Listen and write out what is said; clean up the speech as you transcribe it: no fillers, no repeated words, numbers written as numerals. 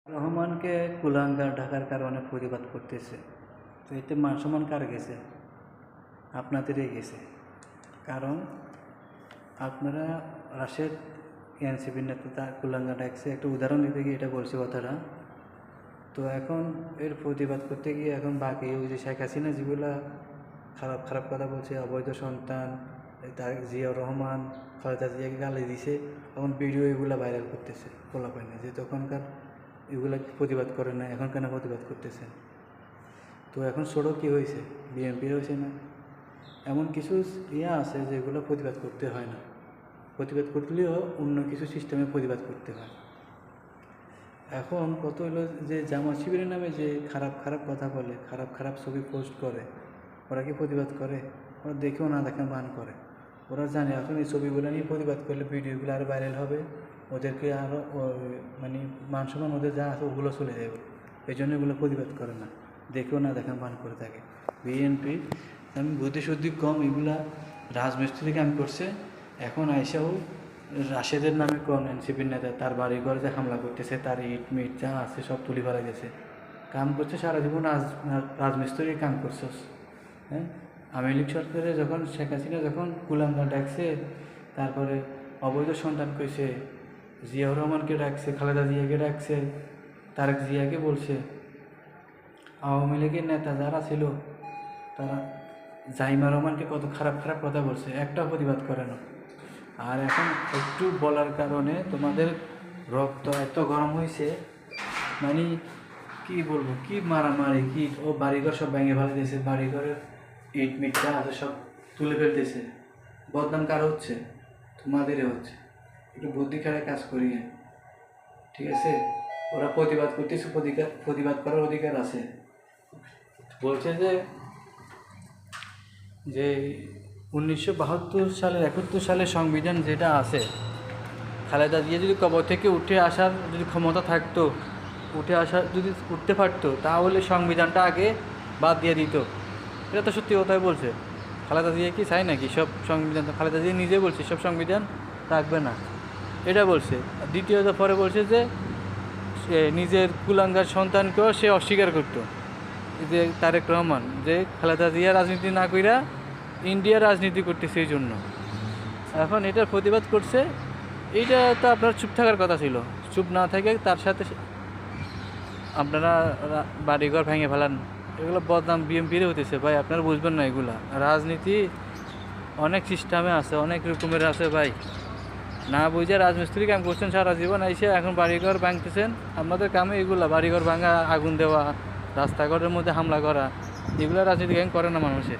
রহমানকে কুলাঙ্গার ঢাকার কারণে প্রতিবাদ করতেছে। তো এতে মান সম্মান কার গেছে? আপনাদেরই গেছে। কারণ আপনারা রাশেদ এনসিপির নেতা তার কুলাঙ্গা ডাকছে, একটা উদাহরণ দিতে গিয়ে এটা বলছে কথাটা। তো এখন এর প্রতিবাদ করতে গিয়ে এখন বাকি ওই যে শেখ হাসিনা যেগুলো খারাপ খারাপ কথা বলছে, অবৈধ সন্তান, তার জিয়াউর রহমান, খালেদা জিয়াকে গালি দিছে, তখন ভিডিও এগুলো ভাইরাল করতেছে। বলা পায় না যে তখনকার এগুলা প্রতিবাদ করে না, এখন কেন প্রতিবাদ করতেছেন? তো এখন ছোটো কী হয়েছে? বিএনপির হয়েছে না? এমন কিছু আছে যেগুলো প্রতিবাদ করতে হয় না, প্রতিবাদ করলেও অন্য কিছু সিস্টেমে প্রতিবাদ করতে হয়। এখন কত হলো যে জামাত শিবিরের নামে যে খারাপ খারাপ কথা বলে, খারাপ খারাপ ছবি পোস্ট করে, ওরা কি প্রতিবাদ করে? ওরা দেখেও না দেখে বান করে। ওরা জানে এখন এই ছবিগুলো নিয়ে প্রতিবাদ করলে ভিডিওগুলো আরও ভাইরাল হবে, ওদেরকে আরও মানে মান সম্মান ওদের যা আছে ওগুলো চলে যাবে। এই জন্য এগুলো প্রতিবাদ করে না, দেখেও না দেখা বান করে থাকে। বিএনপি আমি বুদ্ধিশুদ্ধি কম, এগুলা রাজমিস্ত্রি কাম করছে। এখন আইসাও রাশেদের নামে কোন এনসিপির নেতা তার বাড়ি ঘরে যে হামলা করতেছে, তার ইট মিট যা আছে সব তুলি ফেলা গেছে। কাম করছে সারা জীবন রাজমিস্ত্রি কাম করছে। হ্যাঁ, আওয়ামী লীগ সরকারে যখন শেখ হাসিনা যখন কুলাঙ্গা ডাকছে, তারপরে অবৈধ সন্তান কইছে, জিয়াউর রহমানকে ডাকছে, খালেদা জিয়াকে ডাকছে, তারেক জিয়াকে বলছে। আওয়ামী লীগের নেতা যারা ছিল তারা জাইমা রহমানকে কত খারাপ খারাপ কথা বলছে, একটাও প্রতিবাদ করে না। আর এখন একটু বলার কারণে তোমাদের রক্ত এত গরম হয়েছে, মানে কি বলবো, কি মারামারি, কি ও বাড়িঘর সব ভেঙে ফেলে দিয়েছে, বাড়িঘরের ইট মিটটা আছে সব তুলে ফেলতেছে। বদনাম কার হচ্ছে? তোমাদেরই হচ্ছে। একটু বুদ্ধি খারাপ কাজ করিয়ে, ঠিক আছে? ওরা প্রতিবাদ করতেছে, প্রতিবাদ করার অধিকার আছে। বলছে যে যে 1972 সালের 71 সালের সংবিধান যেটা আছে, খালেদা জিয়া যদি কবর থেকে উঠে আসার যদি ক্ষমতা থাকতো, যদি উঠতে পারতো, তাহলে সংবিধানটা আগে বাদ দিয়ে দিত। এটা তো সত্যি কথাই বলছে। খালেদা জিয়া কি চাই নাকি সব সংবিধান? খালেদা জিয়া নিজে বলছে সব সংবিধান থাকবে না, এটা বলছে। দ্বিতীয়ত পরে বলছে যে সে নিজের কুলাঙ্গার সন্তানকেও সে অস্বীকার করতো, যে তারেক রহমান, যে খালেদা জিয়া রাজনীতি না কইরা ইন্ডিয়ার রাজনীতি করতেছে এই জন্য এখন এটার প্রতিবাদ করছে। এইটা তো আপনার চুপ থাকার কথা ছিল, চুপ না থেকে তার সাথে আপনারা বাড়িঘর ভেঙে ফেলান। এগুলো বদনাম বিএনপিরও হতেছে ভাই, আপনারা বুঝবেন না। এগুলা রাজনীতি অনেক সিস্টেমে আছে, অনেক রকমের আছে ভাই। না বুঝে রাজমিস্ত্রি কাম করছেন সারা জীবন, আইসে এখন বাড়িঘর ভাঙতেছেন। আপনাদের কামে এগুলা বাড়িঘর ভাঙা, আগুন দেওয়া, রাস্তাঘাটের মধ্যে হামলা করা, এগুলো রাজনীতি করে না মানুষে।